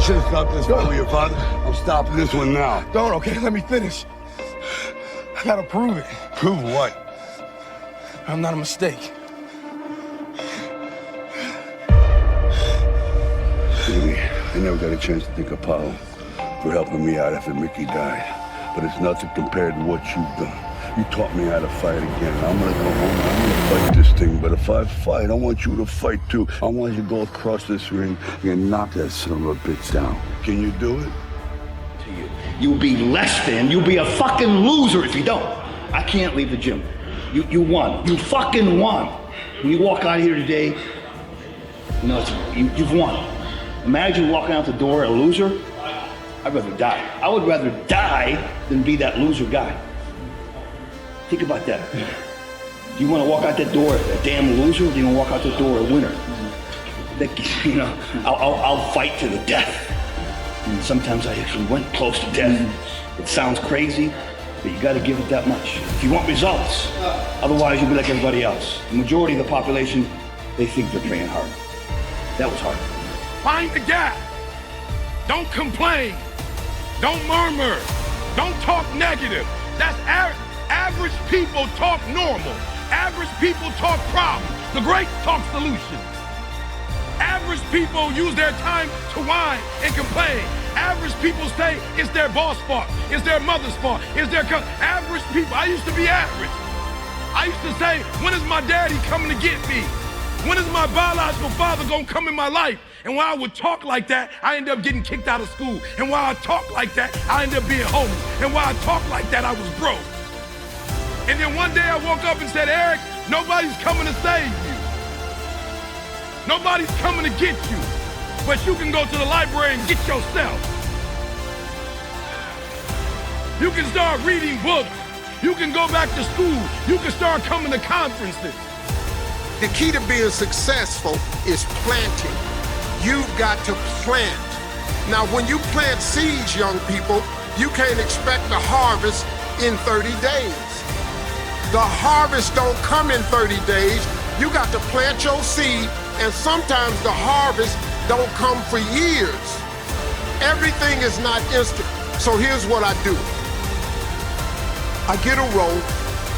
should have stopped this fight with your father. I'm stopping this one now. Don't, okay? Let me finish. I gotta prove it. Prove what? I'm not a mistake. Maybe I never got a chance to thank Apollo for helping me out after Mickey died. But it's nothing compared to what you've done. You taught me how to fight again. I'm gonna go home and I'm gonna fight this thing. But if I fight, I want you to fight too. I want you to go across this ring and knock that son of a bitch down. Can you do it? You'll be less than, you'll be a fucking loser if you don't. I can't leave the gym. You won. You fucking won. When you walk out of here today, you know, you've won. Imagine walking out the door a loser. I'd rather die. I would rather die than be that loser guy. Think about that. Do you want to walk out that door a damn loser, or do you want to walk out the door a winner? You know, I'll fight to the death. And sometimes I actually went close to death. It sounds crazy, but you got to give it that much. If you want results, otherwise you'll be like everybody else. The majority of the population, they think they're training hard. That was hard. Find the gap. Don't complain. Don't murmur. Don't talk negative. That's average people talk normal. Average people talk problems. The greats talk solutions. Average people use their time to whine and complain. Average people say it's their boss' fault, it's their mother's fault, it's their average people. I used to be average. I used to say, when is my daddy coming to get me? When is my biological father gonna come in my life? And while I would talk like that, I ended up getting kicked out of school. And while I talk like that, I ended up being homeless. And while I talk like that, I was broke. And then one day I woke up and said, Eric, nobody's coming to save you. Nobody's coming to get you. But you can go to the library and get yourself. You can start reading books. You can go back to school. You can start coming to conferences. The key to being successful is planting. You've got to plant. Now, when you plant seeds, young people, you can't expect the harvest in 30 days. The harvest don't come in 30 days. You got to plant your seed, and sometimes the harvest don't come for years. Everything is not instant. So here's what I do. I get a row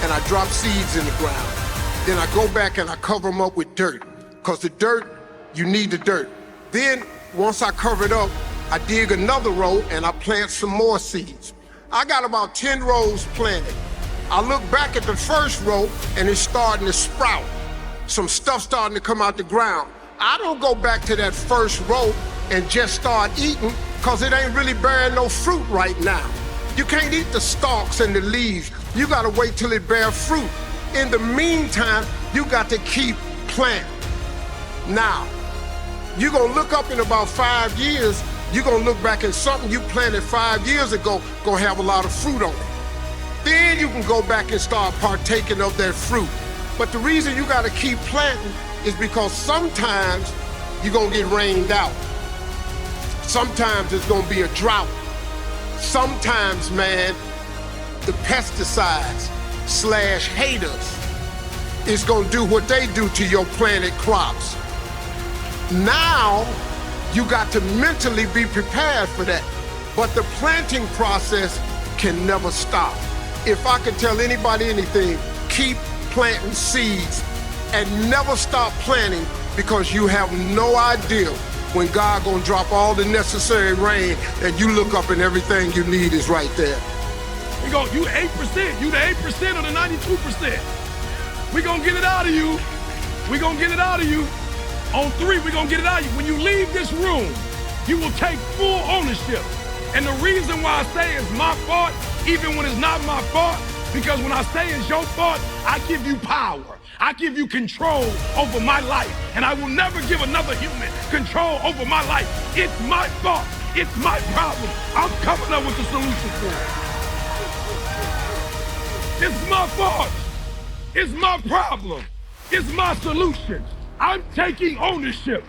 and I drop seeds in the ground. Then I go back and I cover them up with dirt. Because the dirt, you need the dirt. Then, once I cover it up, I dig another row and I plant some more seeds. I got about 10 rows planted. I look back at the first row and it's starting to sprout. Some stuff starting to come out the ground. I don't go back to that first row and just start eating, because it ain't really bearing no fruit right now. You can't eat the stalks and the leaves. You gotta wait till it bears fruit. In the meantime, you got to keep planting. Now, you're gonna look up in about 5 years, you're gonna look back at something you planted 5 years ago, gonna have a lot of fruit on it. Then you can go back and start partaking of that fruit. But the reason you gotta keep planting is because sometimes you're gonna get rained out. Sometimes it's gonna be a drought. Sometimes, man, the pesticides / haters is gonna do what they do to your planted crops. Now, you got to mentally be prepared for that. But the planting process can never stop. If I could tell anybody anything, keep planting seeds and never stop planting, because you have no idea when God gonna drop all the necessary rain and you look up and everything you need is right there. We go, you 8%, you the 8% or the 92%. We gonna get it out of you. We gonna get it out of you. On 3, we gonna get it out of you. When you leave this room, you will take full ownership. And the reason why I say it's my fault, even when it's not my fault, because when I say it's your fault, I give you power. I give you control over my life. And I will never give another human control over my life. It's my fault. It's my problem. I'm coming up with the solution for it. It's my fault. It's my problem. It's my solution. I'm taking ownership.